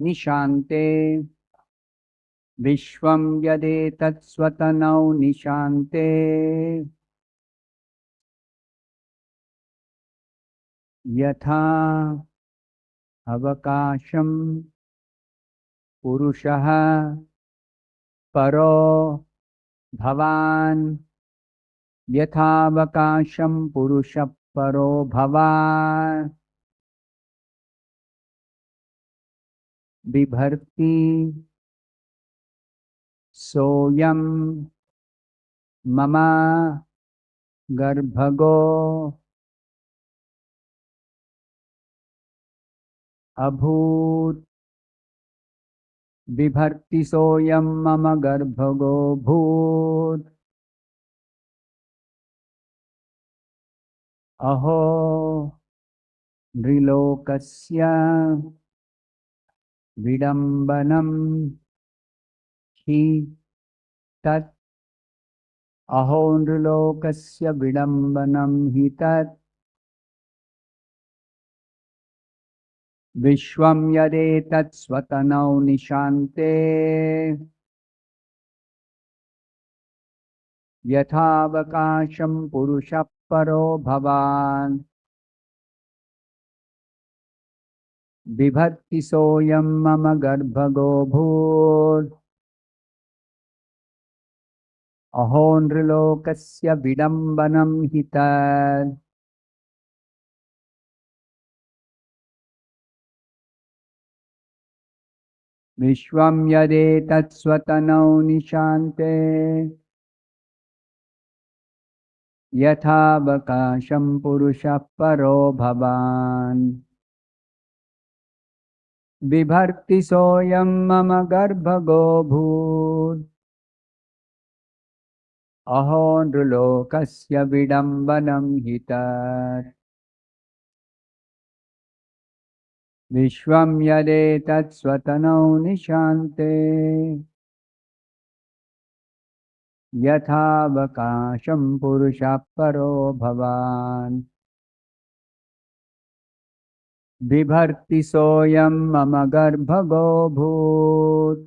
निशान्ते विश्वं यदेतत् स्वतनौ निशान्ते यथा अवकाशं पुरुषः परो भवान् यथावकाशं पुरुषः परो भवान् बिभर्ति सोऽयं मम गर्भगो अभूत् बिभर्ति सोऽयं मम गर्भगो भूत् अहो नृलोकस्य विडम्बनं हि तत् अहो नृलोकस्य विडम्बनं हि तत् विश्वं यदेतत् स्वतनौ निशान्ते यथावकाशं पुरुषः परो भवान् बिभर्ति सोऽयं मम गर्भगो भूत् अहो नृलोकस्य विडम्बनं हि तत् विश्वं यदेतत् स्वतनौ निशान्ते यथावकाशं पुरुषः परो भवान् बिभर्ति सोऽयं मम गर्भगो भूत् अहो नृलोकस्य विडम्बनं हि तत् विश्वं यदेतत् स्वतनौ निशान्ते यथावकाशं पुरुषः परो भवान् बिभर्ति सोऽयं मम गर्भगो भूत्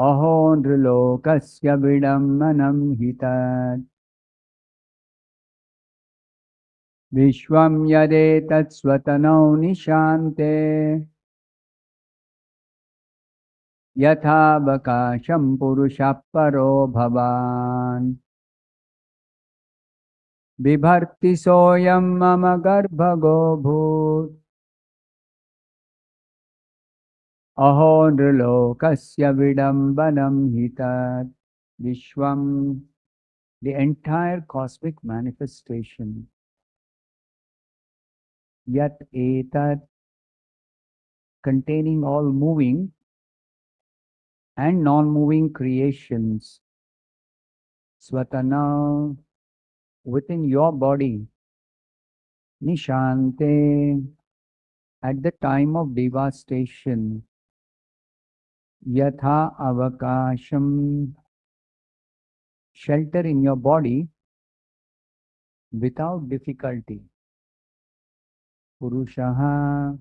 अहो नृलोकस्य विडम्बनं हि तत् विश्वं यदेतत् स्वतनौ निशान्ते यथावकाशं पुरुषः परो भवान् बिभर्ति सोऽयं मम गर्भगो भूत् अहो नृलोकस्य विडम्बनं हि तत् विश्वं the entire cosmic manifestation yat etat containing all moving and non-moving creations swatana within your body nishante at the time of devastation yatha avakasham shelter in your body without difficulty purushaha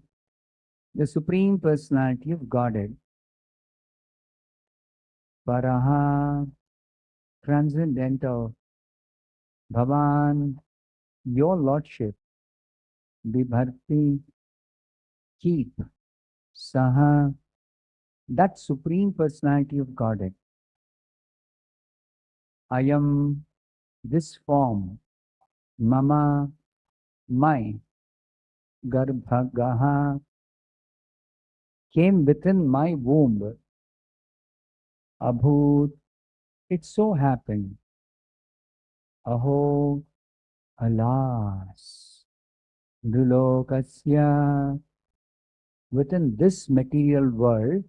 the supreme personality of Godhead paraha transcendental bhavan your lordship bibharti keep saha that supreme personality of Godhead I am this form mama my garbhagaha came within my womb abhut it so happened aho alas nrilokasya within this material world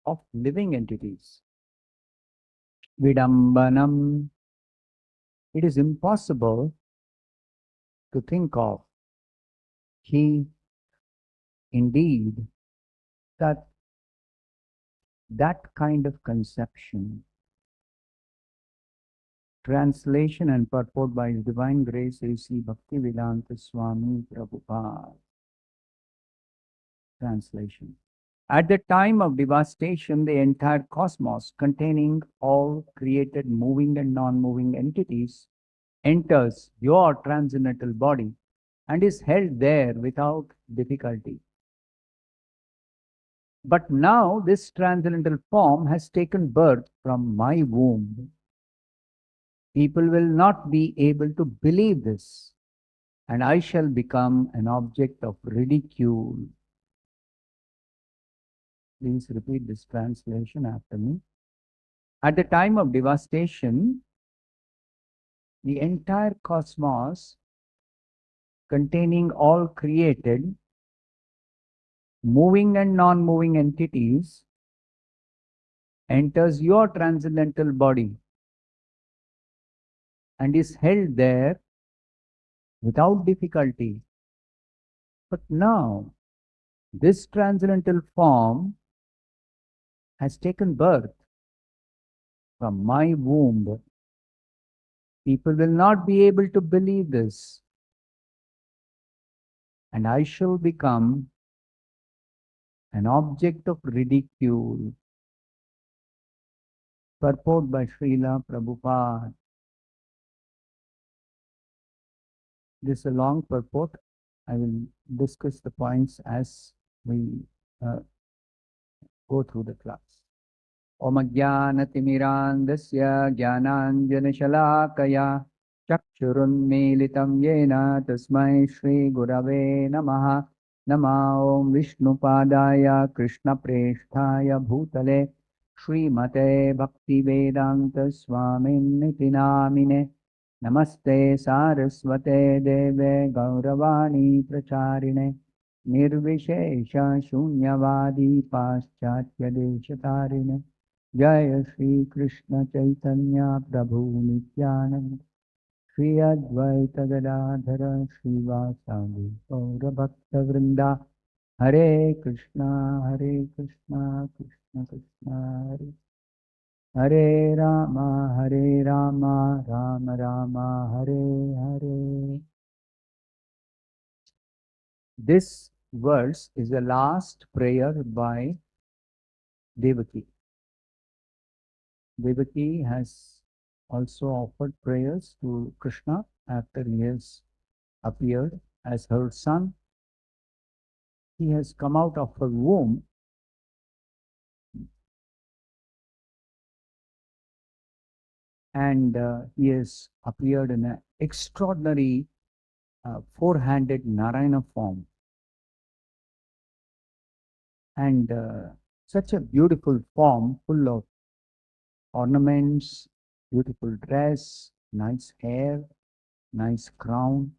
of living entities vidambanam it is impossible to think of he indeed that kind of conception. Translation and purport by His Divine Grace A.C. Bhaktivedanta Swami Prabhupada. Translation. At the time of devastation, the entire cosmos, containing all created moving and non-moving entities, enters your transcendental body and is held there without difficulty. But now this transcendental form has taken birth from my womb. People will not be able to believe this, and I shall become an object of ridicule. Please repeat this translation after me. At the time of devastation, the entire cosmos, containing all created, moving and non-moving entities, enters your transcendental body and is held there without difficulty. But now, this transcendental form has taken birth from my womb. People will not be able to believe this, and I shall become an object of ridicule. Purport by Srila Prabhupada. This is a long purport. I will discuss the points as we go through the class. Om Ajnanatimirandasya Jnananjanashalakaya Chakshurunmilitam Yena Tasmai Shri Gurave Namaha Nama Om Vishnupadaya Krishna Presthaya Bhutale Srimate Bhaktivedanta Swaminiti Namine Namaste Saraswate Deve Gauravani Pracharine Nirvishesha Shunyavadi Paschatya Deshatarine Jaya Shri Krishna Chaitanya Prabhu Nityananda Shri Advaita Gadadhara Srivasadi Gaura Bhakta Vrinda Hare Krishna Krishna Krishna Hare Hare Rama Rama Rama Hare Hare. This verse is the last prayer by Devaki. Devaki has also offered prayers to Krishna after he has appeared as her son. He has come out of her womb and he has appeared in an extraordinary four-handed Narayana form. And such a beautiful form, full of ornaments, beautiful dress, nice hair, nice crown,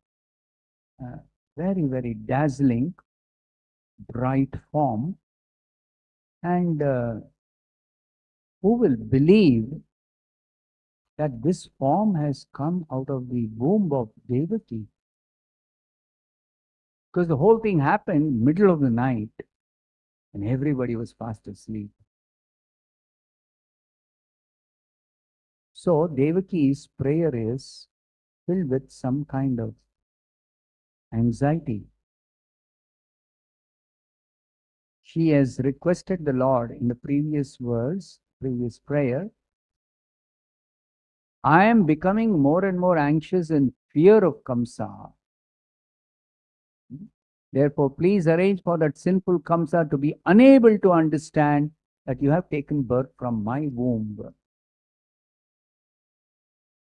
very, very dazzling, bright form. And who will believe that this form has come out of the womb of Devaki? Because the whole thing happened middle of the night and everybody was fast asleep. So Devaki's prayer is filled with some kind of anxiety. She has requested the Lord in the previous verse, previous prayer, I am becoming more and more anxious in fear of Kamsa. Therefore, please arrange for that sinful Kamsa to be unable to understand that you have taken birth from my womb.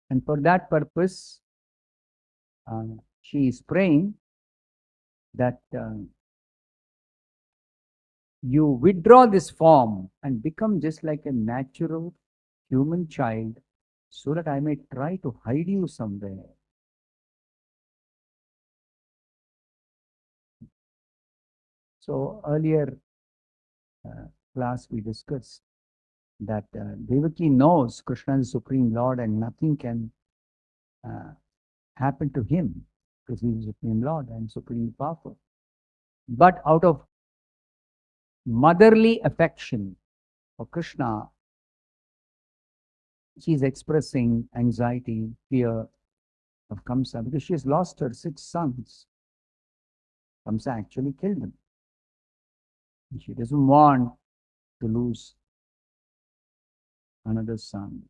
And for that purpose, she is praying that you withdraw this form and become just like a natural human child so that I may try to hide you somewhere. So earlier class we discussed that Devaki knows Krishna is Supreme Lord and nothing can happen to him because he is Supreme Lord and Supreme Powerful. But out of motherly affection for Krishna, she is expressing anxiety, fear of Kamsa because she has lost her 6 sons. Kamsa actually killed them. She doesn't want to lose another son.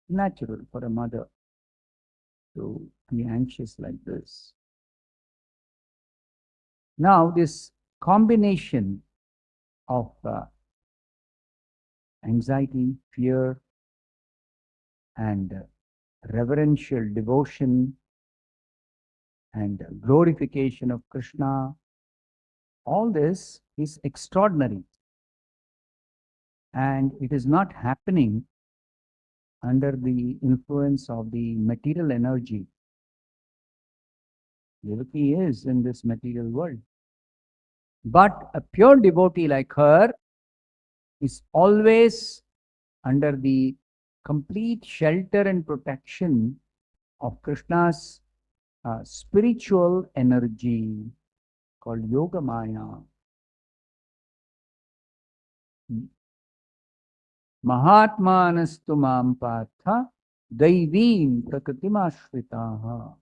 Natural for a mother to be anxious like this. Now, this combination of anxiety, fear, and reverential devotion and glorification of Krishna, all this is extraordinary. And it is not happening under the influence of the material energy. Devaki is in this material world. But a pure devotee like her is always under the complete shelter and protection of Krishna's spiritual energy called Yoga Maya. Mahatmanastu mam partha daivim prakritim ashritaha.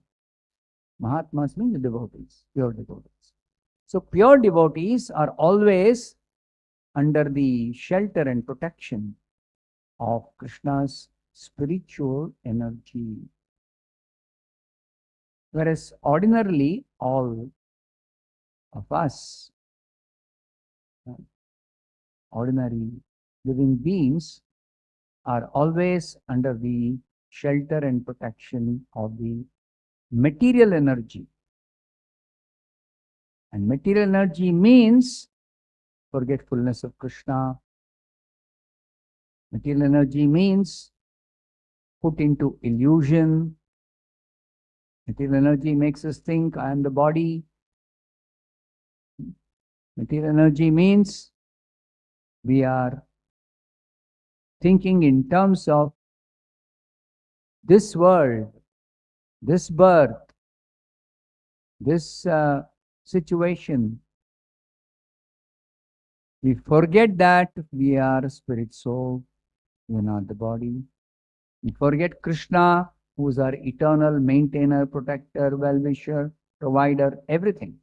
Mahatmas mean the devotees, pure devotees. So pure devotees are always under the shelter and protection of Krishna's spiritual energy. Whereas ordinarily all of us, ordinary living beings, are always under the shelter and protection of the material energy. And material energy means forgetfulness of Krishna. Material energy means put into illusion. Material energy makes us think I am the body. Material energy means we are thinking in terms of this world, this birth, this situation. We forget that we are a spirit soul, we are not the body. We forget Krishna, who is our eternal maintainer, protector, well-wisher, provider, everything.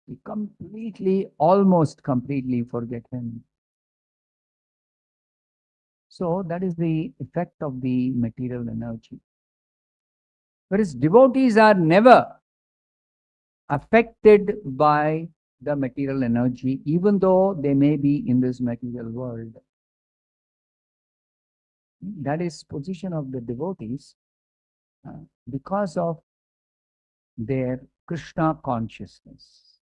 We completely, almost completely forget him. So that is the effect of the material energy. Whereas devotees are never affected by the material energy, even though they may be in this material world. That is position of the devotees because of their Krishna consciousness.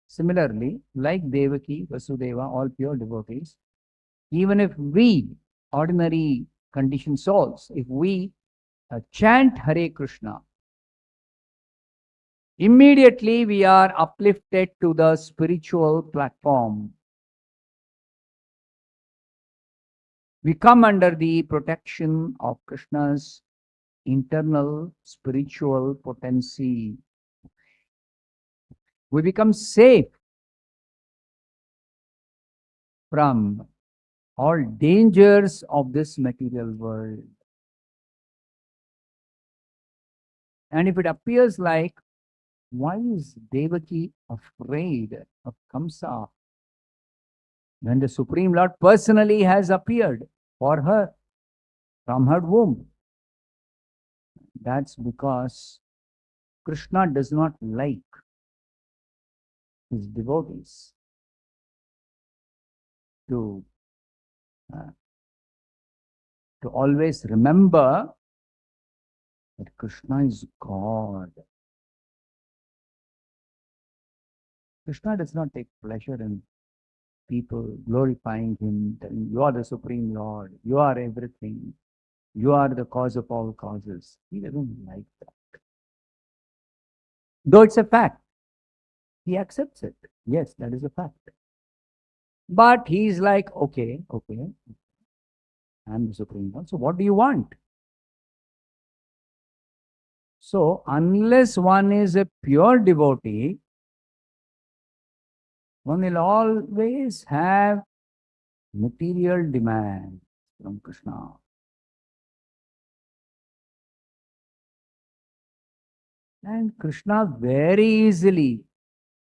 Similarly, like Devaki, Vasudeva, all pure devotees, even if we, ordinary conditioned souls, if we chant Hare Krishna, immediately we are uplifted to the spiritual platform. We come under the protection of Krishna's internal spiritual potency. We become safe from all dangers of this material world. And if it appears like, why is Devaki afraid of Kamsa when the Supreme Lord personally has appeared for her from her womb? That's because Krishna does not like his devotees to always remember that Krishna is God. Krishna does not take pleasure in people glorifying him, telling you are the Supreme Lord, you are everything, you are the cause of all causes. He doesn't like that. Though it's a fact, he accepts it. Yes, that is a fact. But he's like, okay, I'm the Supreme Lord. So what do you want? So unless one is a pure devotee, one will always have material demand from Krishna. And Krishna very easily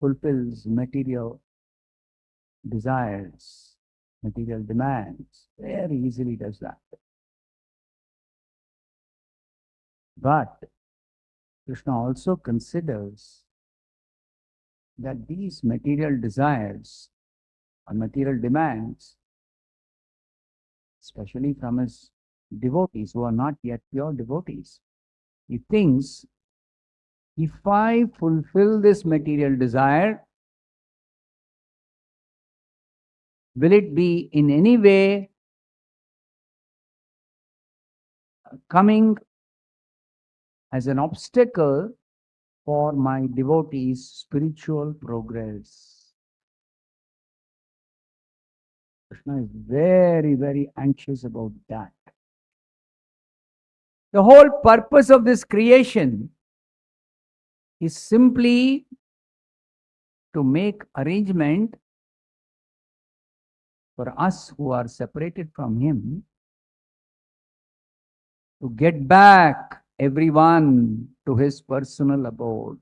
fulfills material desires, material demands. Very easily does that. But Krishna also considers that these material desires or material demands, especially from his devotees who are not yet pure devotees, he thinks, if I fulfill this material desire, will it be in any way coming as an obstacle for my devotees' spiritual progress? Krishna is very, very anxious about that. The whole purpose of this creation is simply to make arrangement for us who are separated from him to get back everyone to his personal abode.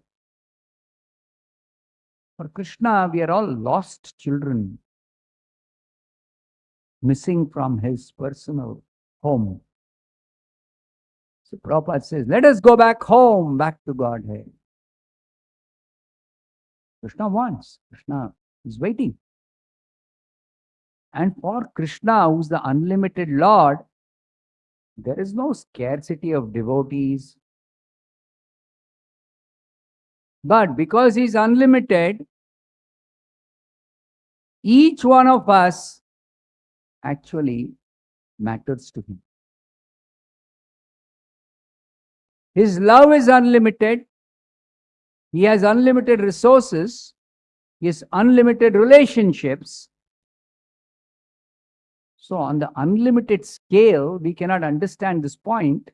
For Krishna, we are all lost children, missing from his personal home. So Prabhupada says, let us go back home, back to Godhead. Krishna wants, Krishna is waiting. And for Krishna, who's the unlimited Lord, there is no scarcity of devotees. But because he's unlimited, each one of us actually matters to him. His love is unlimited. He has unlimited resources. He has unlimited relationships. So on the unlimited scale, we cannot understand this point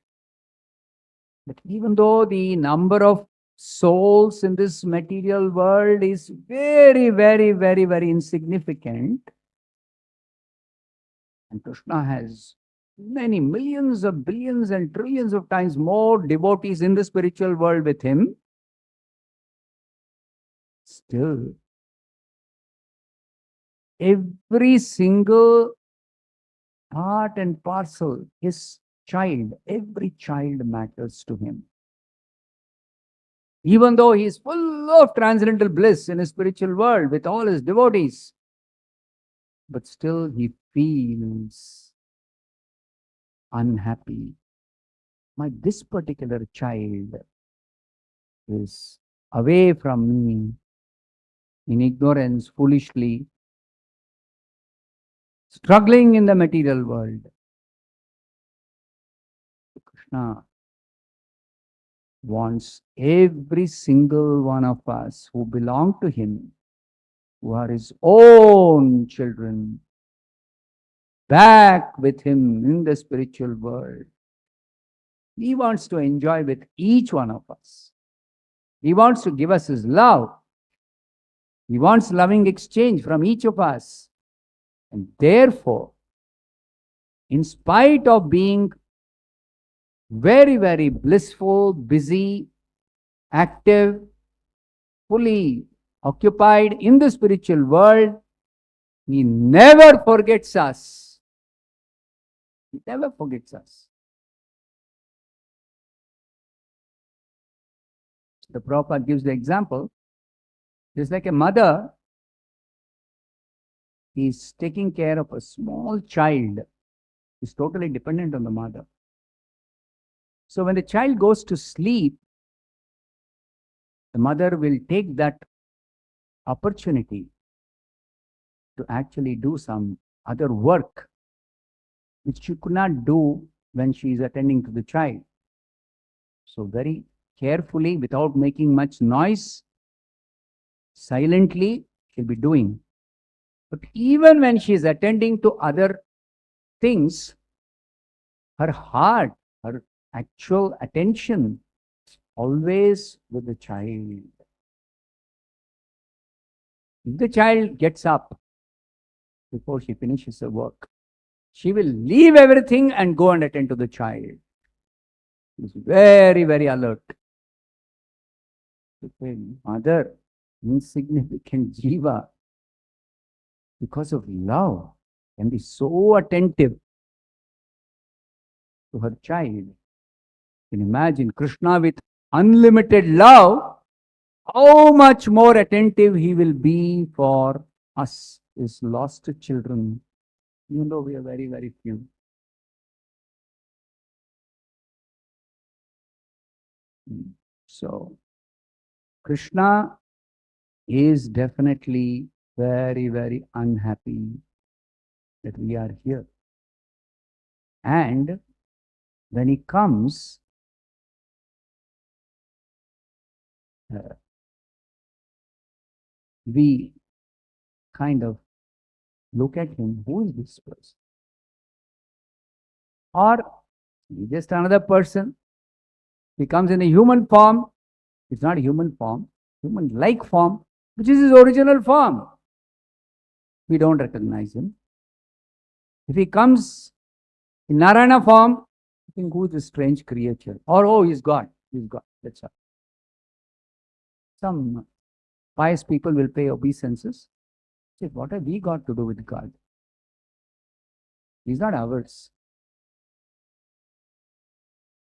that even though the number of souls in this material world is very, very, very, very insignificant, and Krishna has many millions of billions and trillions of times more devotees in the spiritual world with him, still every single part and parcel, his child, every child matters to him. Even though he is full of transcendental bliss in his spiritual world with all his devotees, but still he feels unhappy. This particular child is away from me in ignorance, foolishly, struggling in the material world. Krishna wants every single one of us who belong to him, who are his own children, back with him in the spiritual world. He wants to enjoy with each one of us. He wants to give us his love. He wants loving exchange from each of us. And therefore, in spite of being very, very blissful, busy, active, fully occupied in the spiritual world, he never forgets us. He never forgets us. The Prabhupada gives the example. Just like a mother is taking care of a small child, is totally dependent on the mother. So when the child goes to sleep, the mother will take that opportunity to actually do some other work which she could not do when she is attending to the child. So very carefully, without making much noise, silently, she'll be doing. But even when she is attending to other things, her heart, her actual attention, always with the child. If the child gets up before she finishes her work, she will leave everything and go and attend to the child. She's very, very alert. The mother insignificant jiva, because of love, can be so attentive to her child. You can imagine Krishna with unlimited love, how much more attentive he will be for us, his lost children, even though we are very, very few. So, Krishna is definitely very, very unhappy that we are here. And when he comes, we kind of look at him, who is this person? Or just another person. He comes in a human form. It's not a human form, human-like form, which is his original form. We don't recognize him. If he comes in Narayana form, I think who is this strange creature? Or, oh, he's God. He's God. That's all. Some pious people will pay obeisances. Say, what have we got to do with God? He's not ours.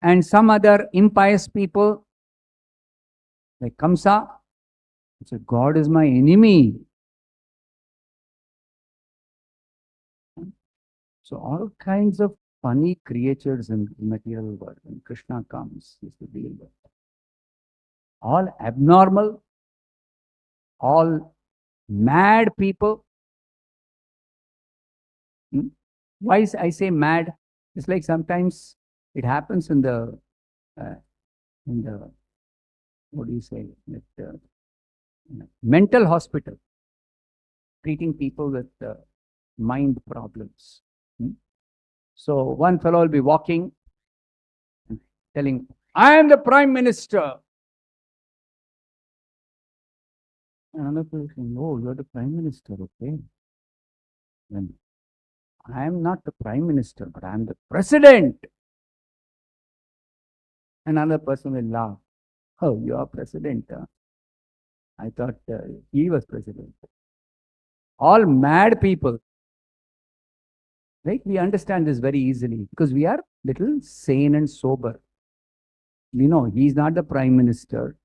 And some other impious people, like Kamsa, say, God is my enemy. So all kinds of funny creatures in the material world. When Krishna comes, is to deal with. All abnormal, all mad people. Why I say mad? It's like sometimes it happens in the what do you say? Mental hospital, treating people with mind problems. So one fellow will be walking and telling, I am the Prime Minister. Another person, oh, you're the Prime Minister, okay. Then I am not the Prime Minister, but I am the President. Another person will laugh. Oh, you are President. Huh? I thought he was President. All mad people. Right? We understand this very easily because we are little sane and sober. You know, he's not the Prime Minister.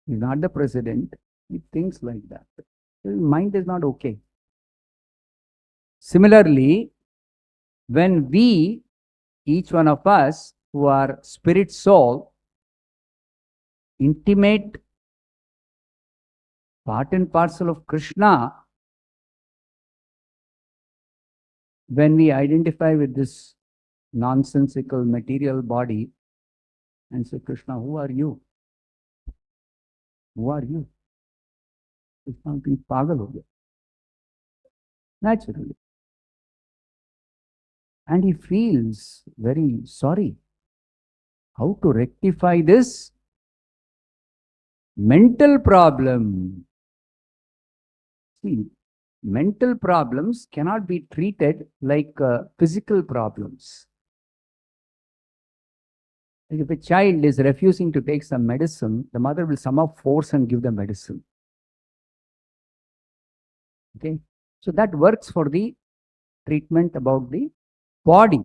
He's not the President. He thinks like that. His mind is not okay. Similarly, when we, each one of us who are spirit soul, intimate part and parcel of Krishna, when we identify with this nonsensical material body and say, Krishna, who are you? Who are you? Krishna being pagal ho gaya. Naturally. And he feels very sorry. How to rectify this mental problem? See, mental problems cannot be treated like physical problems. Like if a child is refusing to take some medicine, the mother will somehow force and give the medicine. Okay, so that works for the treatment about the body.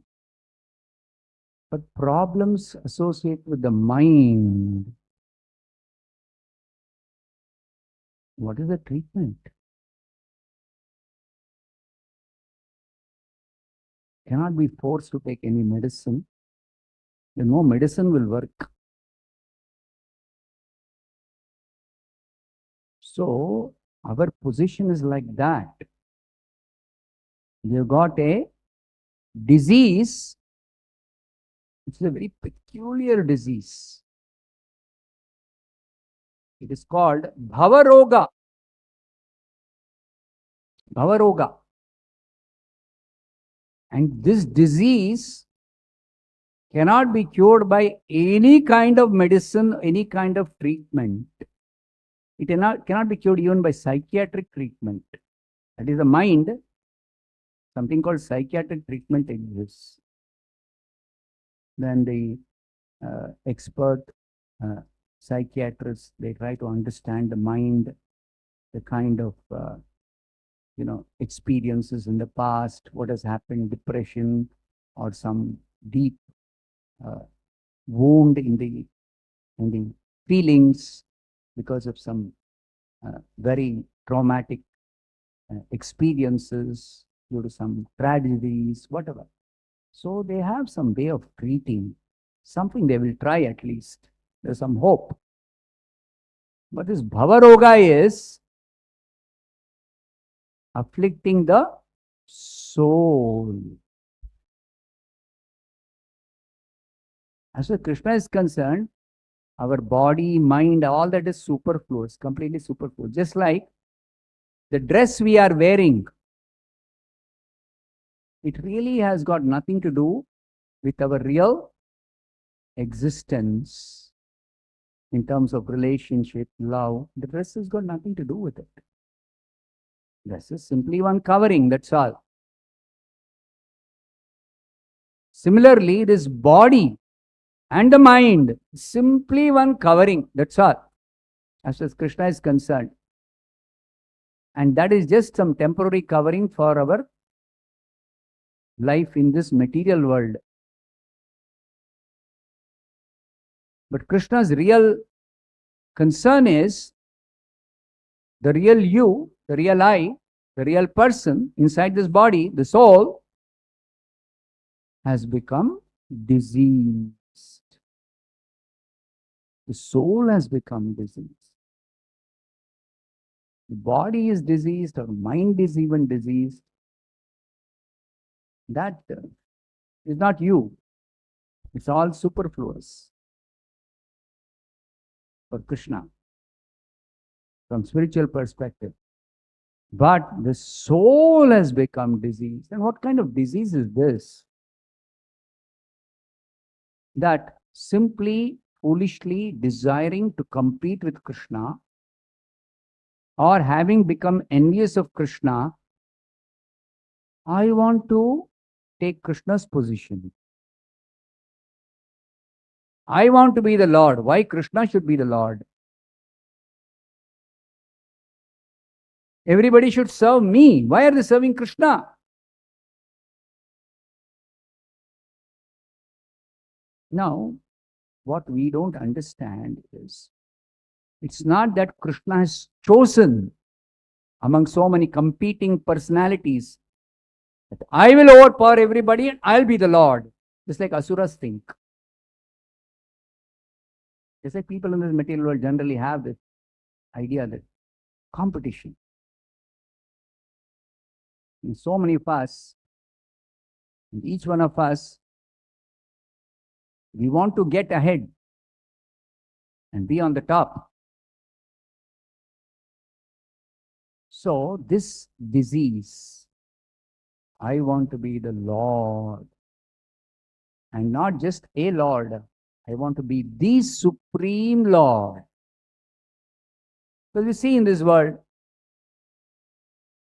But problems associated with the mind, what is the treatment? Cannot be forced to take any medicine. Then no medicine will work. So our position is like that. You got a disease, which is a very peculiar disease. It is called Bhavaroga. Bhavaroga. And this disease cannot be cured by any kind of medicine, any kind of treatment. It cannot be cured even by psychiatric treatment. That is the mind. Something called psychiatric treatment exists. Then the expert psychiatrists, they try to understand the mind the kind of experiences in the past, what has happened, depression, or some deep uh, wound in the feelings because of some very traumatic experiences due to some tragedies, whatever. So they have some way of treating, something they will try at least. There's some hope. But this Bhavaroga is afflicting the soul. As far as Krishna is concerned, our body, mind, all that is superfluous, completely superfluous. Just like the dress we are wearing, it really has got nothing to do with our real existence in terms of relationship, love. The dress has got nothing to do with it. Dress is simply one covering, that's all. Similarly, this body and the mind, simply one covering, that's all, as far as Krishna is concerned. And that is just some temporary covering for our life in this material world. But Krishna's real concern is the real you, the real I, the real person inside this body, the soul, has become diseased. The soul has become diseased. The body is diseased, or mind is even diseased. That is not you. It's all superfluous for Krishna from spiritual perspective. But the soul has become diseased. And what kind of disease is this? That simply, foolishly desiring to compete with Krishna, or having become envious of Krishna, I want to take Krishna's position. I want to be the Lord. Why Krishna should be the Lord? Everybody should serve me. Why are they serving Krishna? Now, what we don't understand is, it's not that Krishna has chosen among so many competing personalities that I will overpower everybody and I'll be the Lord. Just like Asuras think. Just like people in this material world generally have this idea that competition. And so many of us, and each one of us, we want to get ahead and be on the top. So this disease, I want to be the Lord, and not just a Lord. I want to be the Supreme Lord. So you see in this world,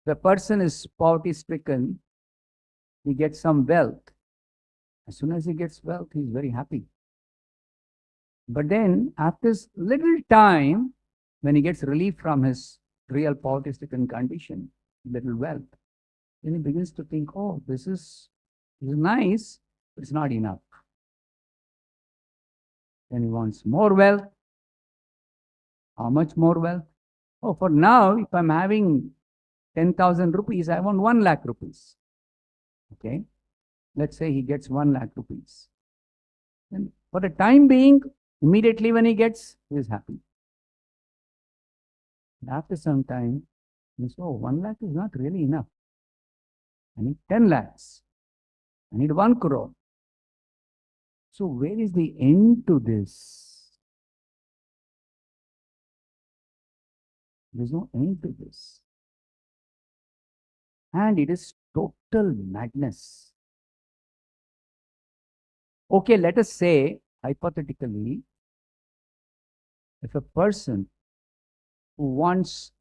the person is poverty stricken, he gets some wealth. As soon as he gets wealth, he's very happy. But then after this little time, when he gets relief from his real poverty stricken condition, little wealth, then he begins to think, oh, this is nice, but it's not enough. Then he wants more wealth. How much more wealth? Oh, for now, if I'm having 10,000 rupees, I want 1 lakh rupees. Okay? Let's say he gets 1 lakh rupees. Then for the time being, immediately when he gets, he is happy. And after some time, he says, oh, 1 lakh is not really enough. I need 10 lakhs. I need 1 crore. So where is the end to this? There's no end to this. And it is total madness. Okay, let us say, hypothetically, if a person who wants,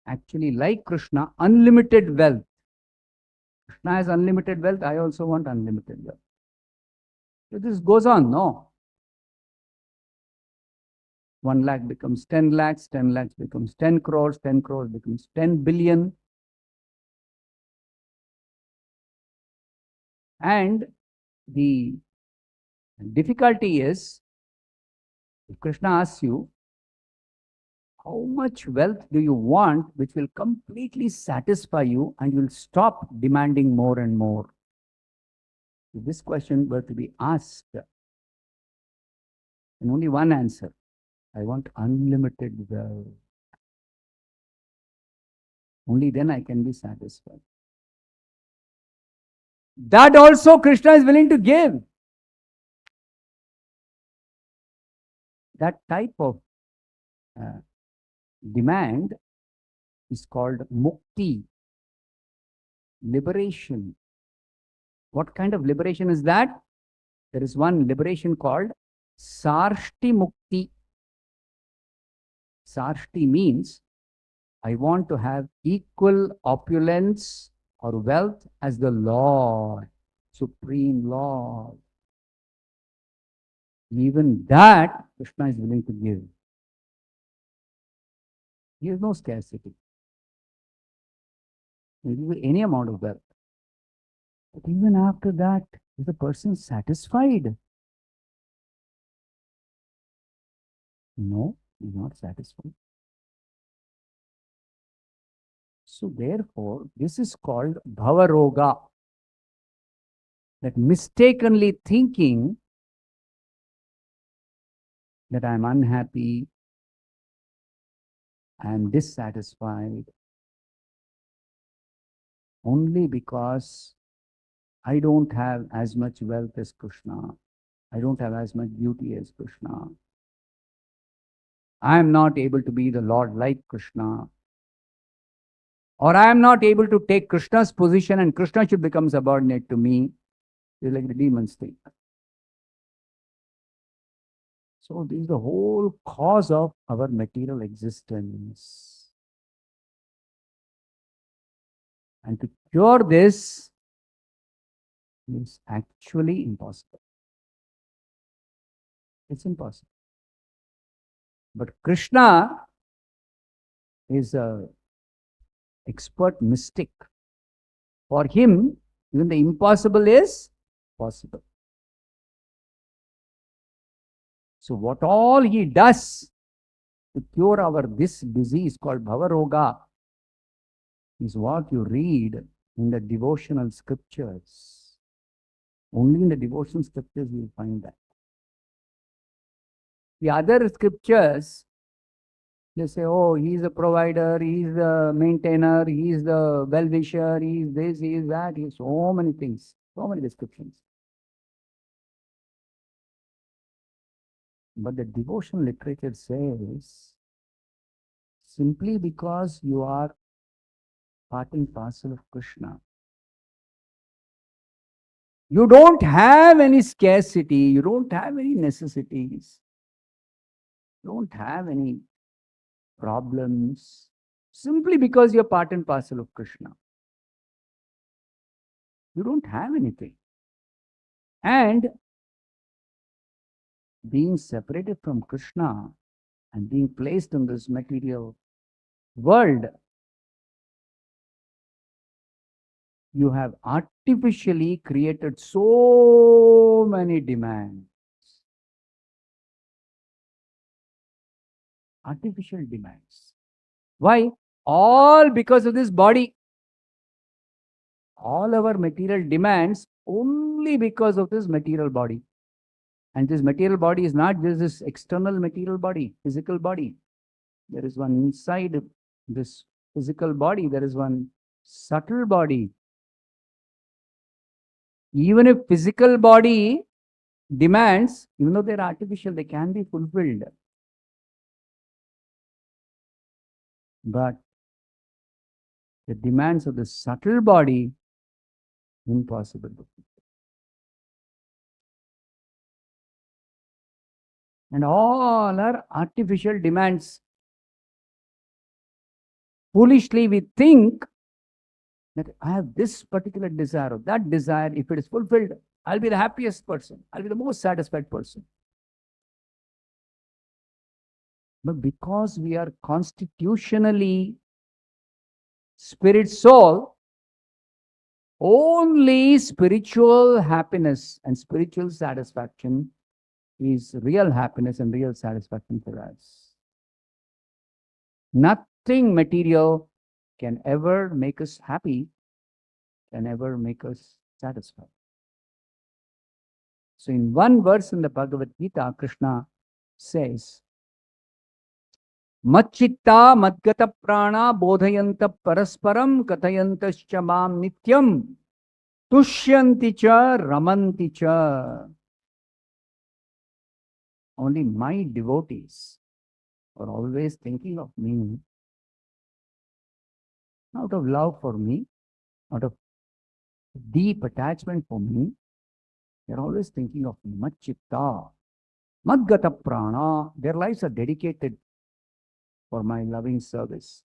actually like Krishna, unlimited wealth. Krishna has unlimited wealth, I also want unlimited wealth. So this goes on, no? 1 lakh becomes 10 lakhs, 10 lakhs becomes 10 crores, 10 crores becomes 10 billion. And the difficulty is, if Krishna asks you, how much wealth do you want which will completely satisfy you and you'll stop demanding more and more? If this question were to be asked, and only one answer, I want unlimited wealth. Only then I can be satisfied. That also Krishna is willing to give. That type of demand is called mukti, liberation. What kind of liberation is that? There is one liberation called sarshti mukti. Sarshti means I want to have equal opulence or wealth as the Lord, Supreme Lord. Even that Krishna is willing to give. There is no scarcity. He will give you any amount of wealth. But even after that, is the person satisfied? No, he is not satisfied. So therefore, this is called bhavaroga. That mistakenly thinking that I am unhappy, I am dissatisfied, only because I don't have as much wealth as Krishna. I don't have as much beauty as Krishna. I am not able to be the Lord like Krishna. Or I am not able to take Krishna's position and Krishna should become subordinate to me. It's like the demons think. So this is the whole cause of our material existence. And to cure this is actually impossible. It's impossible. But Krishna is an expert mystic. For him, even the impossible is possible. So what all he does to cure our this disease called bhavaroga is what you read in the devotional scriptures. Only in the devotional scriptures you will find that. The other scriptures, they say, oh, he is a provider, he is the maintainer, he is the well-wisher, he is this, he is that, he is so many things, so many descriptions. But the devotional literature says, simply because you are part and parcel of Krishna, you don't have any scarcity, you don't have any necessities, you don't have any problems, simply because you're part and parcel of Krishna. You don't have anything. And being separated from Krishna and being placed in this material world, you have artificially created so many demands. Artificial demands. Why? All because of this body. All our material demands only because of this material body. And this material body is not just this external material body, physical body. There is one inside this physical body, there is one subtle body. Even if physical body demands, even though they're artificial, they can be fulfilled. But the demands of the subtle body, impossible to fulfill. And all are artificial demands. Foolishly, we think that I have this particular desire or that desire. If it is fulfilled, I'll be the happiest person. I'll be the most satisfied person. But because we are constitutionally spirit soul, only spiritual happiness and spiritual satisfaction is real happiness and real satisfaction for us. Nothing material can ever make us happy, can ever make us satisfied. So, in one verse in the Bhagavad Gita, Krishna says, Machchitta madgata prana bodhayanta parasparam kathayantascha mam nityam tushyanti cha ramanti cha. Only my devotees are always thinking of me out of love for me, out of deep attachment for me. They're always thinking of me. Machchitta, madgata prana. Their lives are dedicated for my loving service.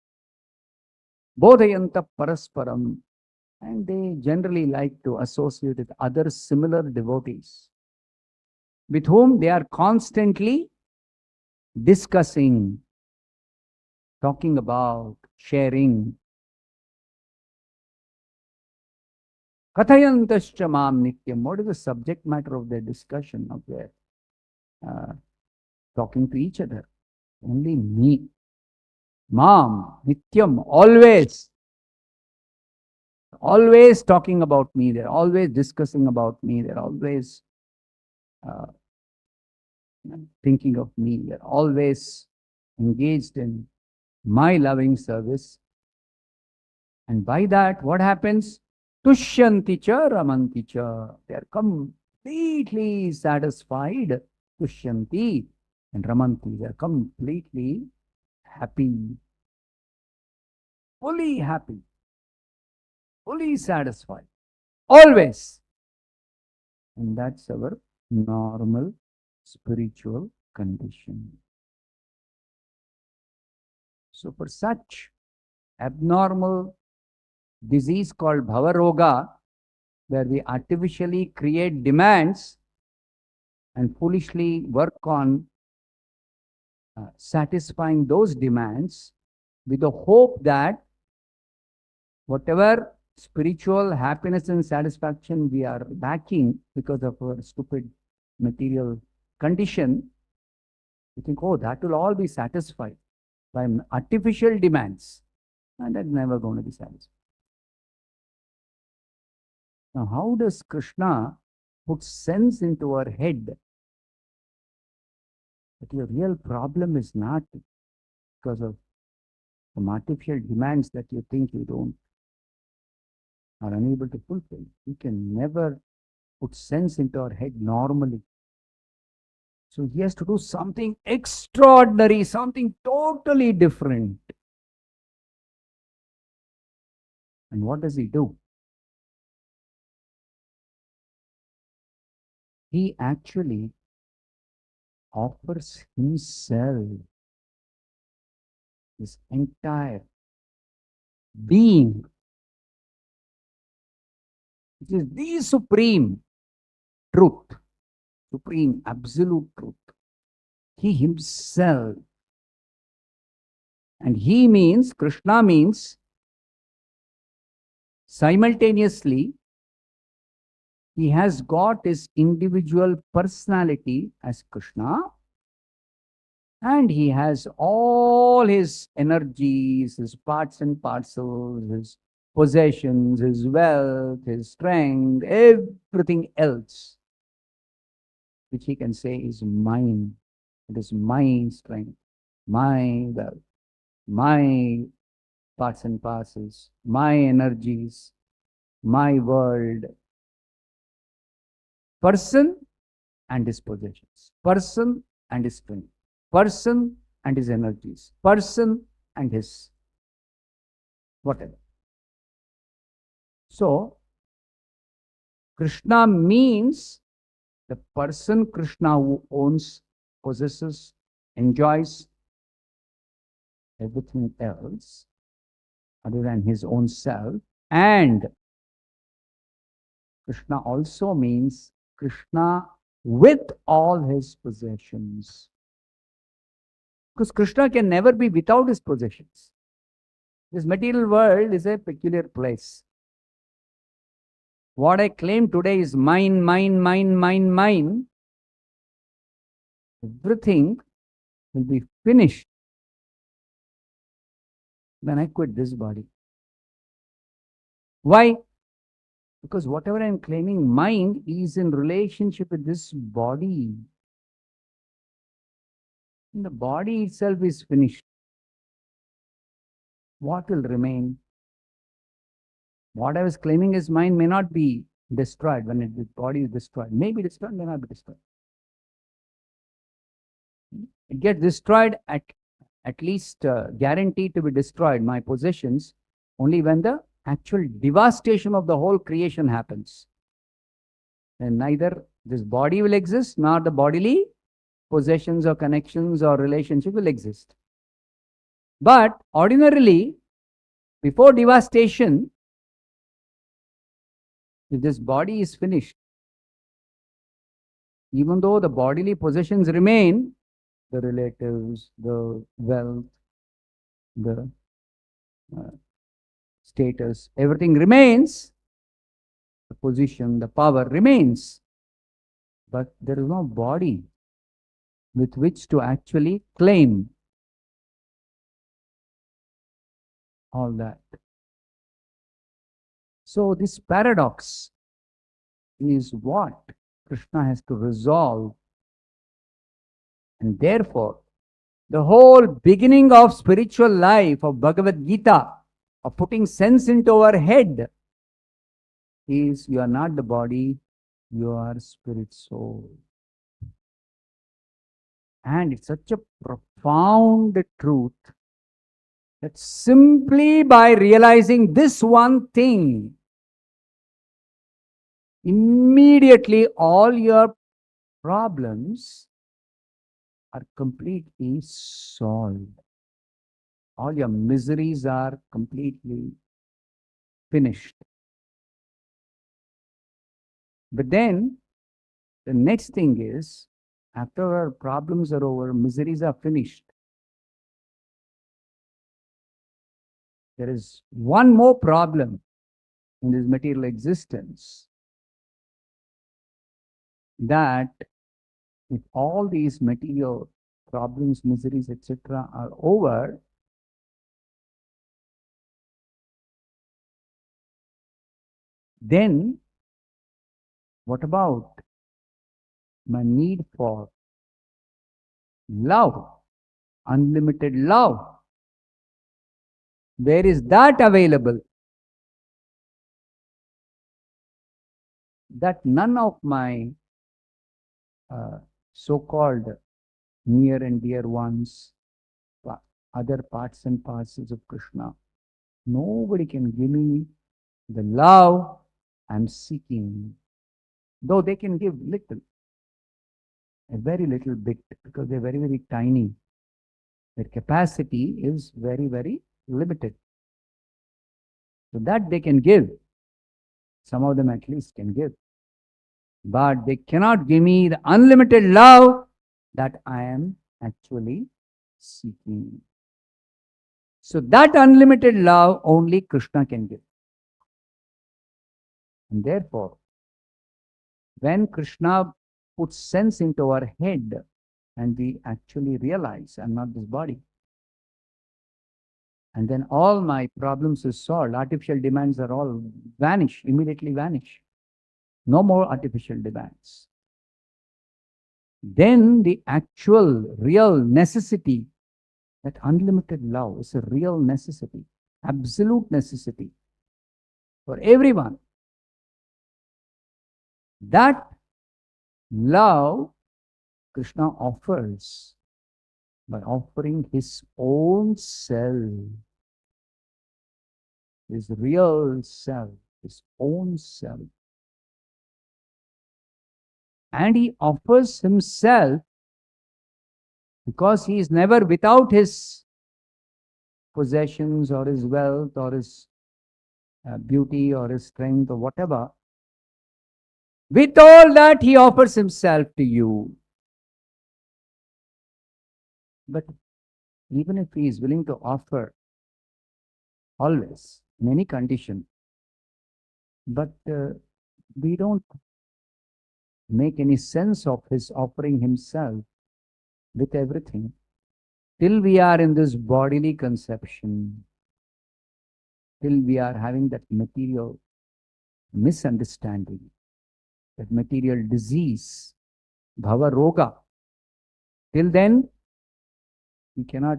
Bodhayanta parasparam. And they generally like to associate with other similar devotees with whom they are constantly discussing, talking about, sharing. Kathayantascha mam nityam. What is the subject matter of their discussion, of their talking to each other? Only me. Mam, nityam, always. Always talking about me. They're always discussing about me. They're always uh, thinking of me. They're always engaged in my loving service. And by that, what happens? Tushyanti cha ramanti cha. They are completely satisfied. Tushyanti and ramanti. They are completely happy. Fully happy. Fully satisfied. Always. And that's our normal spiritual condition. So for such abnormal disease called Bhavaroga, where we artificially create demands and foolishly work on satisfying those demands with the hope that whatever spiritual happiness and satisfaction we are lacking because of our stupid material condition, we think, oh, that will all be satisfied by artificial demands, and that's never going to be satisfied. Now, how does Krishna put sense into our head that your real problem is not because of some artificial demands that you think you don't are unable to fulfill? We can never put sense into our head normally. So he has to do something extraordinary, something totally different. And what does he do? He actually offers himself, his entire being, which is the supreme truth, supreme absolute truth. He himself. And he means, Krishna means, simultaneously, he has got his individual personality as Krishna, and he has all his energies, his parts and parcels, his possessions, his wealth, his strength, everything else, which he can say is mine. It is my strength, my wealth, my parts and parcels, my energies, my world. Person and his possessions, person and his strength, person and his energies, person and his whatever. So, Krishna means the person Krishna who owns, possesses, enjoys everything else other than his own self. And Krishna also means Krishna with all his possessions. Because Krishna can never be without his possessions. This material world is a peculiar place. What I claim today is mine, mine, mine, mine, mine. Everything will be finished when I quit this body. Why? Because whatever I am claiming mine is in relationship with this body. And the body itself is finished. What will remain? What I was claiming as mine may not be destroyed when the body is destroyed. May be destroyed, may not be destroyed. It gets destroyed at least guaranteed to be destroyed, my possessions, only when the actual devastation of the whole creation happens. And neither this body will exist, nor the bodily possessions or connections or relationship will exist. But ordinarily, before devastation, if this body is finished, even though the bodily possessions remain, the relatives, the wealth, the status, everything remains, the position, the power remains, but there is no body with which to actually claim all that. So this paradox is what Krishna has to resolve, and therefore the whole beginning of spiritual life of Bhagavad Gita, of putting sense into our head, is you are not the body, you are spirit soul. And it's such a profound truth that simply by realizing this one thing, immediately all your problems are completely solved. All your miseries are completely finished. But then the next thing is, after our problems are over, miseries are finished, there is one more problem in this material existence, that if all these material problems, miseries, etc. are over, then what about my need for love, unlimited love? Where is that available? That none of my so-called near and dear ones, other parts and parcels of Krishna, nobody can give me the love I'm seeking. Though they can give little, a very little bit, because they're very, very tiny. Their capacity is very, very limited. So that they can give. Some of them at least can give. But they cannot give me the unlimited love that I am actually seeking. So that unlimited love only Krishna can give. And therefore, when Krishna puts sense into our head and we actually realize I'm not this body, and then all my problems is solved, artificial demands are all vanish, immediately vanish. No more artificial demands. Then the actual real necessity, that unlimited love, is a real necessity, absolute necessity for everyone. That love Krishna offers by offering his own self, his real self, his own self. And he offers himself because he is never without his possessions or his wealth or his beauty or his strength or whatever. With all that, he offers himself to you. But even if he is willing to offer always, in any condition, but we don't make any sense of his offering himself with everything till we are in this bodily conception, till we are having that material misunderstanding, that material disease, bhava roga. Till then, we cannot,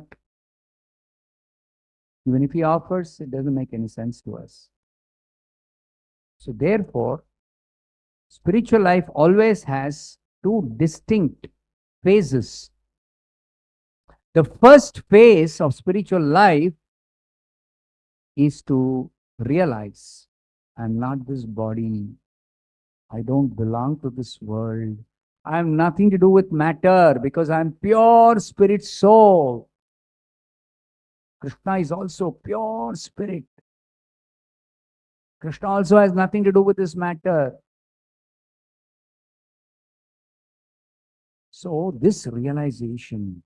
even if he offers, it doesn't make any sense to us. So therefore, spiritual life always has two distinct phases. The first phase of spiritual life is to realize I'm not this body. I don't belong to this world. I have nothing to do with matter because I'm pure spirit soul. Krishna is also pure spirit. Krishna also has nothing to do with this matter. So this realization,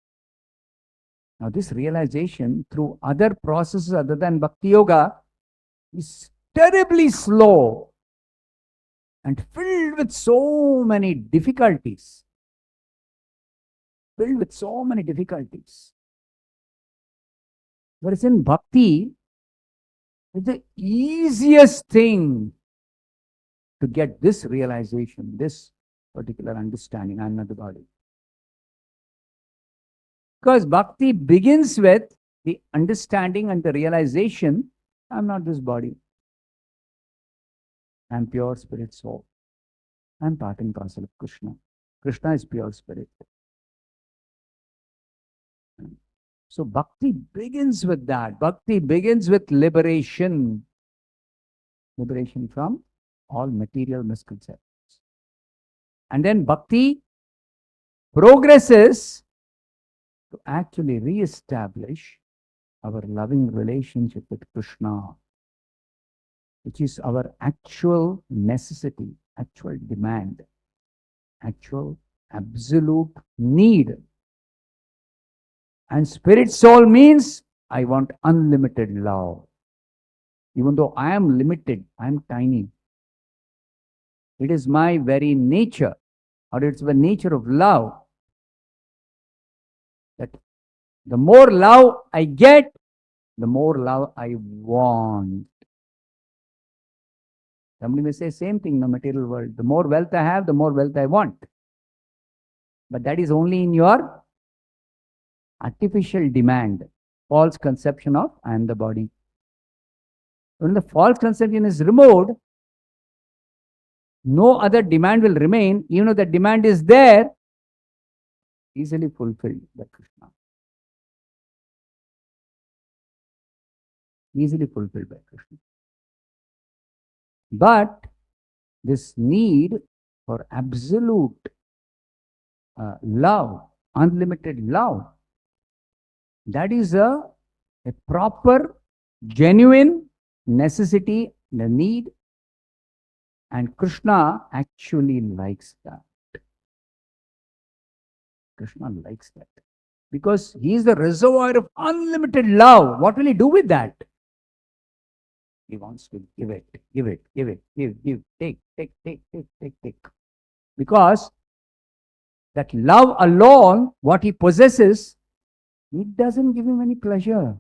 now this realization through other processes other than Bhakti Yoga is terribly slow and filled with so many difficulties. Filled with so many difficulties. Whereas in Bhakti, it's the easiest thing to get this realization, this particular understanding, I'm not the body. Because Bhakti begins with the understanding and the realization, I'm not this body. I'm pure spirit soul. I'm part and parcel of Krishna. Krishna is pure spirit. So Bhakti begins with that. Bhakti begins with liberation. Liberation from all material misconceptions. And then Bhakti progresses to actually re-establish our loving relationship with Krishna, which is our actual necessity, actual demand, actual absolute need. And spirit soul means I want unlimited love. Even though I am limited, I am tiny. It is my very nature, or it's the nature of love, that the more love I get, the more love I want. Somebody may say same thing in the material world. The more wealth I have, the more wealth I want. But that is only in your artificial demand, false conception of I am the body. When the false conception is removed, no other demand will remain. Even if the demand is there, easily fulfilled by Krishna. Easily fulfilled by Krishna. But this need for absolute love, unlimited love, that is a proper, genuine necessity, the need, and Krishna actually likes that. Krishna likes that. Because he is the reservoir of unlimited love. What will he do with that? He wants to give it, give, take. Because that love alone, what he possesses, it doesn't give him any pleasure.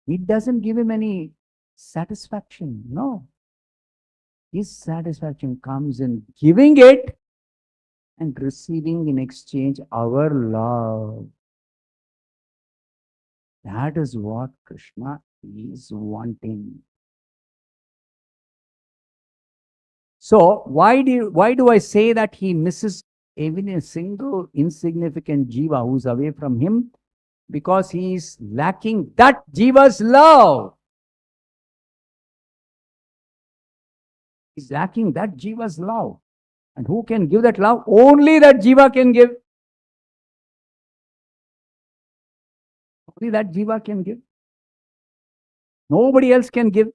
It doesn't give him any satisfaction. No. His satisfaction comes in giving it and receiving in exchange our love. That is what Krishna is wanting. So why do I say that he misses even a single insignificant jiva who's away from him? Because he is lacking that jiva's love. He's lacking that jiva's love. And who can give that love? Only that jiva can give. Only that jiva can give. Nobody else can give.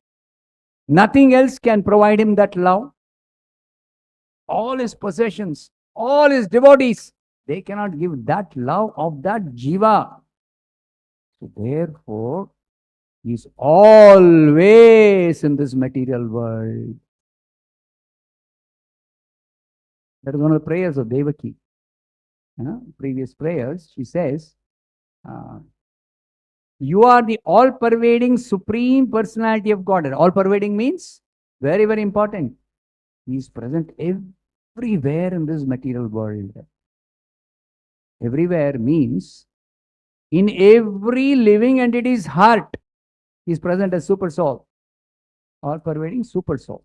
Nothing else can provide him that love. All his possessions, all his devotees, They cannot give that love of that jiva. So therefore, he is always in this material world. That is one of the prayers of Devaki. Previous prayers, she says, you are the all-pervading supreme personality of Godhead. All-pervading means very, very important. He is present everywhere in this material world. Everywhere means in every living entity's heart, he is present as super soul, all-pervading super soul.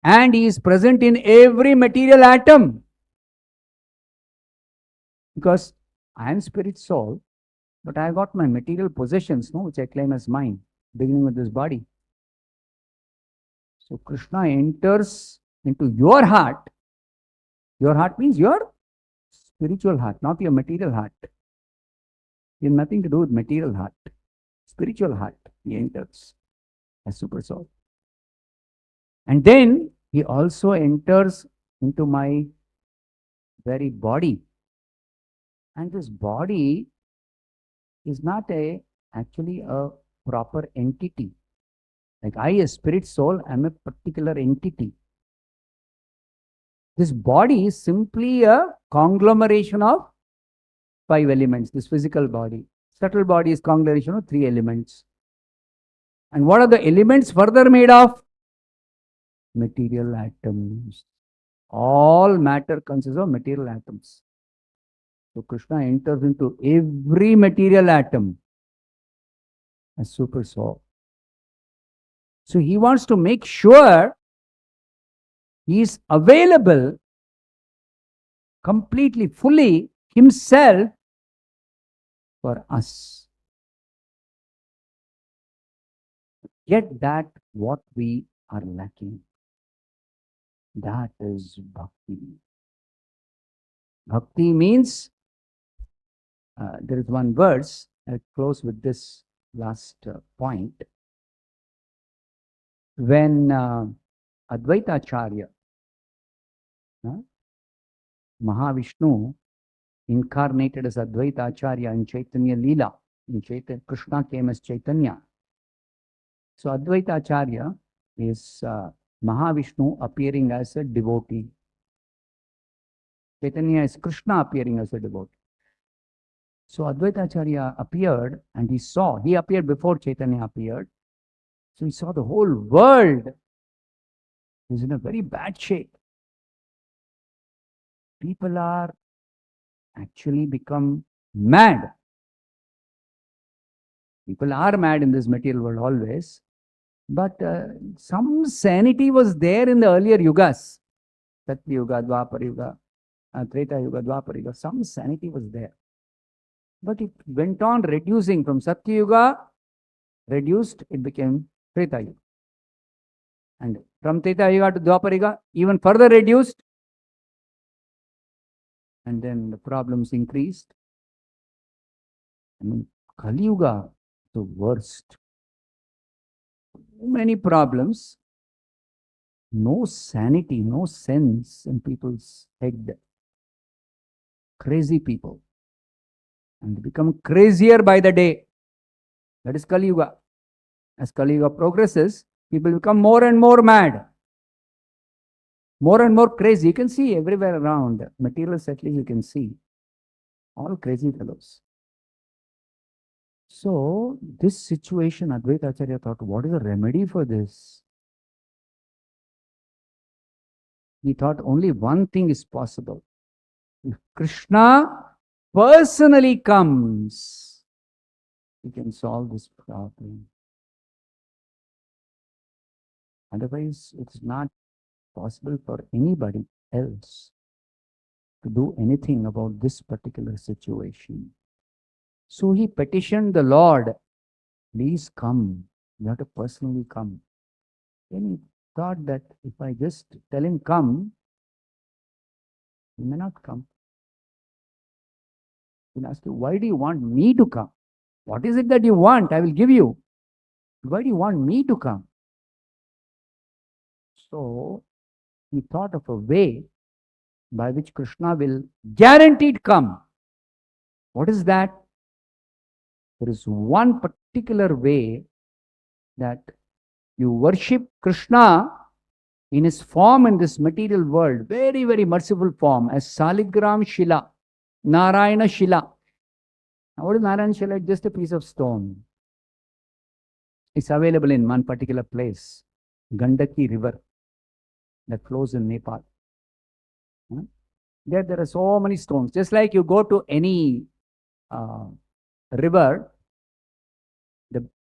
And he is present in every material atom. Because I am spirit soul, but I got my material possessions, which I claim as mine, beginning with this body. So Krishna enters into your heart. Your heart means your spiritual heart, not your material heart. It has nothing to do with material heart. Spiritual heart, he enters as super soul. And then he also enters into my very body. And this body is not actually a proper entity. Like I, a spirit soul, am a particular entity. This body is simply a conglomeration of 5 elements, this physical body. Subtle body is conglomeration of 3 elements. And what are the elements further made of? Material atoms. All matter consists of material atoms. So Krishna enters into every material atom as super soul. So he wants to make sure he is available completely, fully himself for us. Get that what we are lacking. That is bhakti. Bhakti means, there is one verse, I'll close with this last point. When Advaita Acharya, Mahavishnu, incarnated as Advaita Acharya in Chaitanya Leela, in Chaitanya, Krishna came as Chaitanya. So Advaita Acharya is Mahavishnu appearing as a devotee. Chaitanya is Krishna appearing as a devotee. So Advaita Acharya appeared and he appeared before Chaitanya appeared. So he saw the whole world is in a very bad shape. People are actually become mad. People are mad in this material world always. But some sanity was there in the earlier yugas. Satya Yuga, Dwapara Yuga, Treta Yuga, Dwapara Yuga. Some sanity was there. But it went on reducing from Satya Yuga, reduced, it became Treta Yuga. And from Treta Yuga to Dwapara Yuga, even further reduced. And then the problems increased. Kali Yuga, the worst. Many problems. No sanity, no sense in people's head. Crazy people. And they become crazier by the day. That is Kali Yuga. As Kali Yuga progresses, people become more and more mad. More and more crazy. You can see everywhere around. Materials at least you can see. All crazy fellows. So, this situation, Advaita Acharya thought, what is the remedy for this? He thought only one thing is possible. If Krishna personally comes, he can solve this problem. Otherwise, it's not possible for anybody else to do anything about this particular situation. So he petitioned the Lord, please come. You have to personally come. Then he thought that if I just tell him come, he may not come. He'll ask you, why do you want me to come? What is it that you want? I will give you. Why do you want me to come? So he thought of a way by which Krishna will guaranteed come. What is that? There is one particular way that you worship Krishna in his form in this material world, very, very merciful form, as Saligram Shila, Narayana Shila. Now, what is Narayana Shila? Just a piece of stone. It's available in one particular place, Gandaki River, that flows in Nepal. There are so many stones. Just like you go to any river,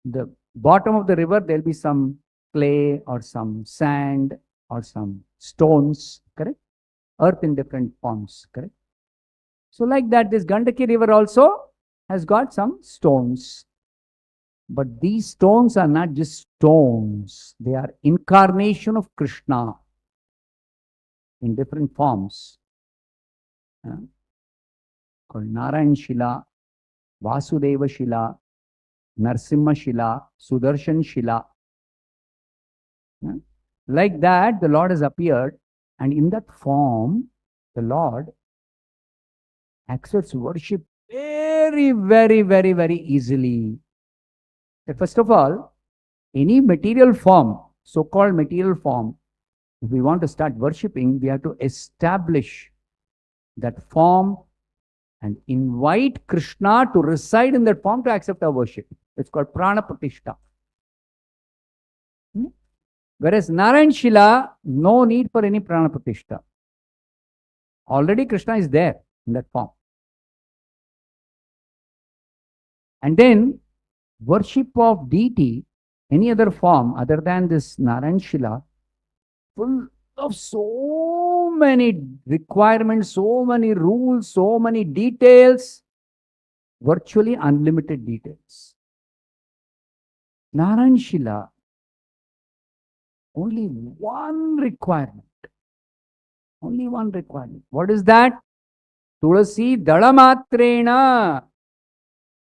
the bottom of the river, there'll be some clay or some sand or some stones, correct? Earth in different forms, correct? So like that, this Gandaki river also has got some stones. But these stones are not just stones. They are incarnation of Krishna in different forms. Called Narayan Shila, Vasudeva Shila, Narsimha Shila, Sudarshan Shila. Like that, the Lord has appeared, and in that form, the Lord accepts worship very, very, very, very easily. First of all, any material form, so-called material form, if we want to start worshipping, we have to establish that form and invite Krishna to reside in that form to accept our worship. It's called Prana Pratishtha. Whereas Narayan Shila, no need for any Prana Pratishtha. Already Krishna is there in that form. And then worship of deity, any other form other than this Narayan Shila, full of so many requirements, so many rules, so many details, virtually unlimited details. Narayan Shila, only one requirement. Only one requirement. What is that? Tulasi Dalamatrena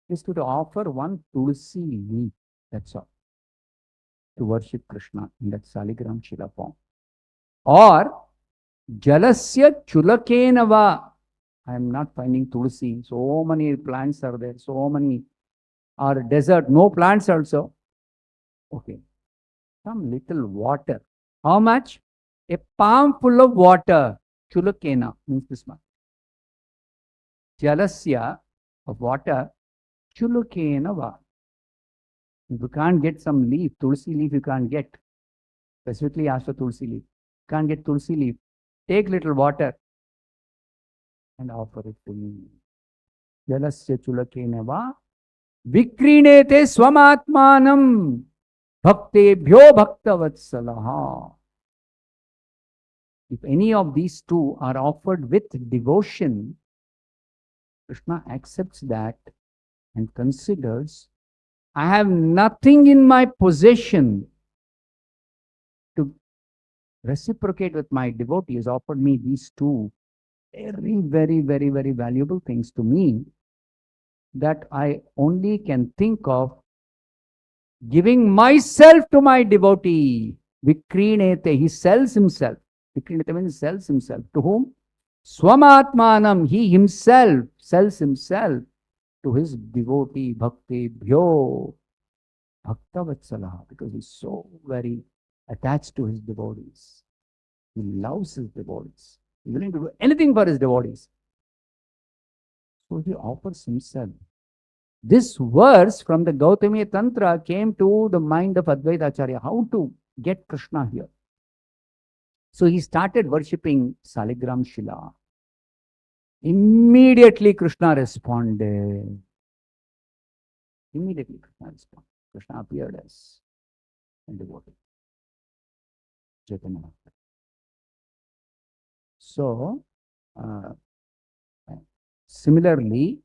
is to offer one Tulsi leaf. That's all. To worship Krishna in that Saligram Shila form. Or Jalasya Chulakenava. I am not finding Tulsi. So many plants are there. So many are desert. No plants also. Okay. Some little water. How much? A palm full of water. Chulakena means this much. Jalasya of water. Chulukenava. If you can't get some leaf, Tulsi leaf you can't get. Specifically ask for Tulsi leaf. Can't get Tulsi leaf. Take little water and offer it to me. Jalasya Chulakenava. Vikrinete Swamatmanam. Bhaktebhyo Bhaktavatsalaha. If any of these two are offered with devotion, Krishna accepts that and considers, I have nothing in my possession to reciprocate with my devotee. He has offered me these two very, very, very, very valuable things to me that I only can think of giving myself to my devotee. Vikrinete, he sells himself. Vikrinete means sells himself. To whom? Swamatmanam, he himself sells himself to his devotee. Bhakti bhyo Bhaktavatsala, because he's so very attached to his devotees. He loves his devotees. He's willing to do anything for his devotees. So he offers himself. This verse from the Gautami Tantra came to the mind of Advaita Acharya. How to get Krishna here? So he started worshipping Saligram Shila. Immediately Krishna responded. Immediately Krishna responded. Krishna appeared as a devotee. Chaitanya. So, similarly,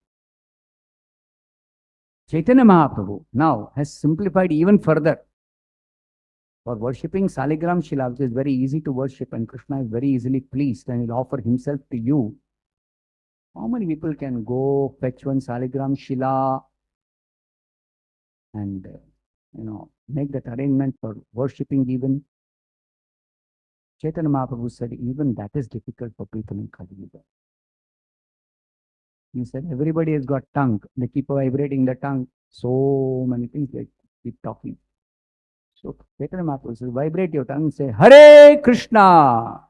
Chaitanya Mahaprabhu now has simplified even further. For worshipping Saligram Shila, which is very easy to worship, and Krishna is very easily pleased and will offer himself to you. How many people can go fetch one Saligram Shila and make that arrangement for worshipping even? Chaitanya Mahaprabhu said, even that is difficult for people in Kali Yuga. He said, everybody has got tongue. They keep vibrating the tongue. So many things they keep talking. So Chaitanya Mahaprabhu says, vibrate your tongue, say, Hare Krishna.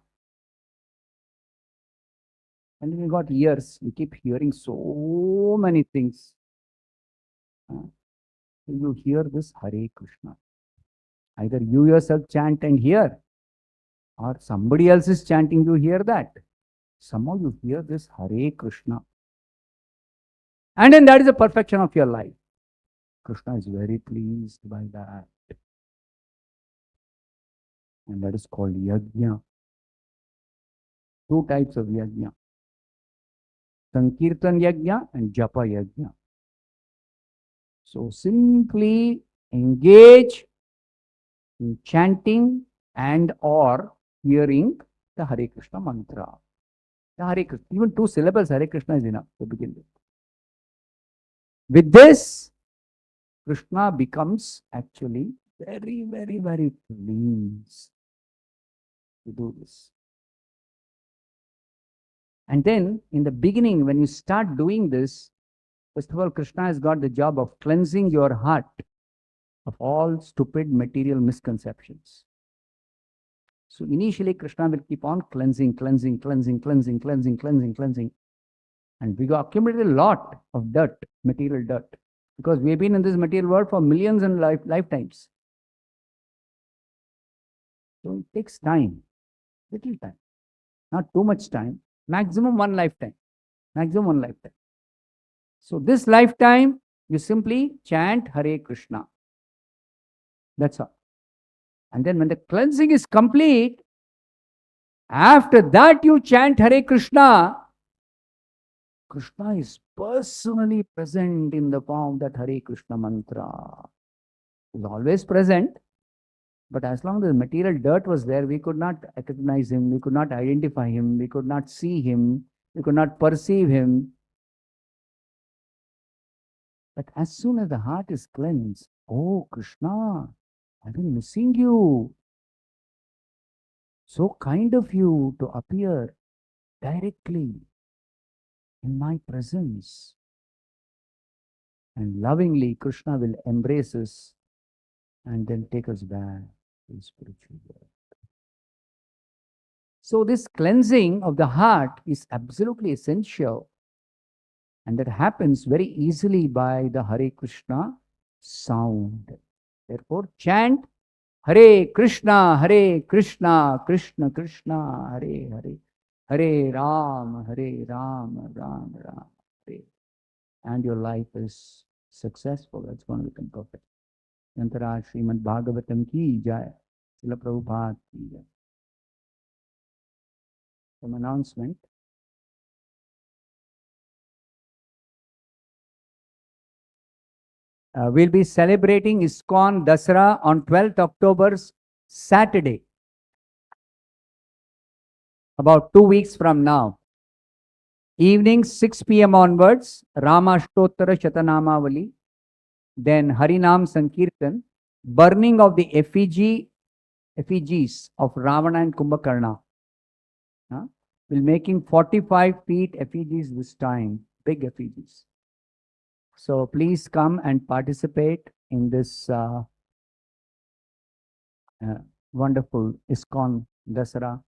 And we got ears. We keep hearing so many things. You hear this Hare Krishna. Either you yourself chant and hear, or somebody else is chanting, you hear that. Somehow you hear this Hare Krishna. And then that is the perfection of your life. Krishna is very pleased by that. And that is called yajna. Two types of yajna. Sankirtan yajna and japa yajna. So simply engage in chanting and or hearing the Hare Krishna mantra. The Hare Krishna, even 2 syllables Hare Krishna is enough to begin with. With this, Krishna becomes actually very, very, very pleased to do this. And then in the beginning, when you start doing this, first of all, Krishna has got the job of cleansing your heart of all stupid material misconceptions. So initially, Krishna will keep on cleansing. And we got accumulated a lot of dirt, material dirt, because we've been in this material world for millions and lifetimes. So it takes time, little time, not too much time, maximum one lifetime. So this lifetime, you simply chant Hare Krishna. That's all. And then when the cleansing is complete, after that you chant Hare Krishna. Krishna is personally present in the form of that Hare Krishna mantra. He's always present, but as long as the material dirt was there, we could not recognize him, we could not identify him, we could not see him, we could not perceive him. But as soon as the heart is cleansed, oh Krishna, I've been missing you. So kind of you to appear directly in my presence. And lovingly, Krishna will embrace us and then take us back to the spiritual world. So this cleansing of the heart is absolutely essential. And that happens very easily by the Hare Krishna sound. Therefore, chant Hare Krishna, Krishna Krishna, Hare Hare, Hare Ram, Ram Ram, Hare. And your life is successful. It's going to become perfect. Yantara Srimad Bhagavatam ki jai. Srila Prabhupada ki jai. Some announcement. We'll be celebrating ISKCON Dasara on 12th October, Saturday, about 2 weeks from now. Evening 6 p.m. onwards, Rama Ashtottara Shatanamavali, then Harinam Sankirtan, burning of the effigies of Ravana and Kumbhakarna. We're making 45 feet effigies this time, big effigies. So please come and participate in this wonderful ISKCON Dasara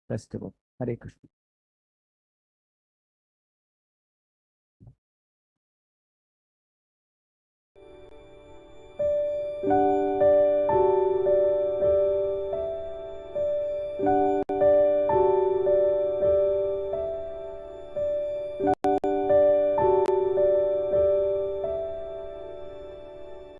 festival. Hare Krishna.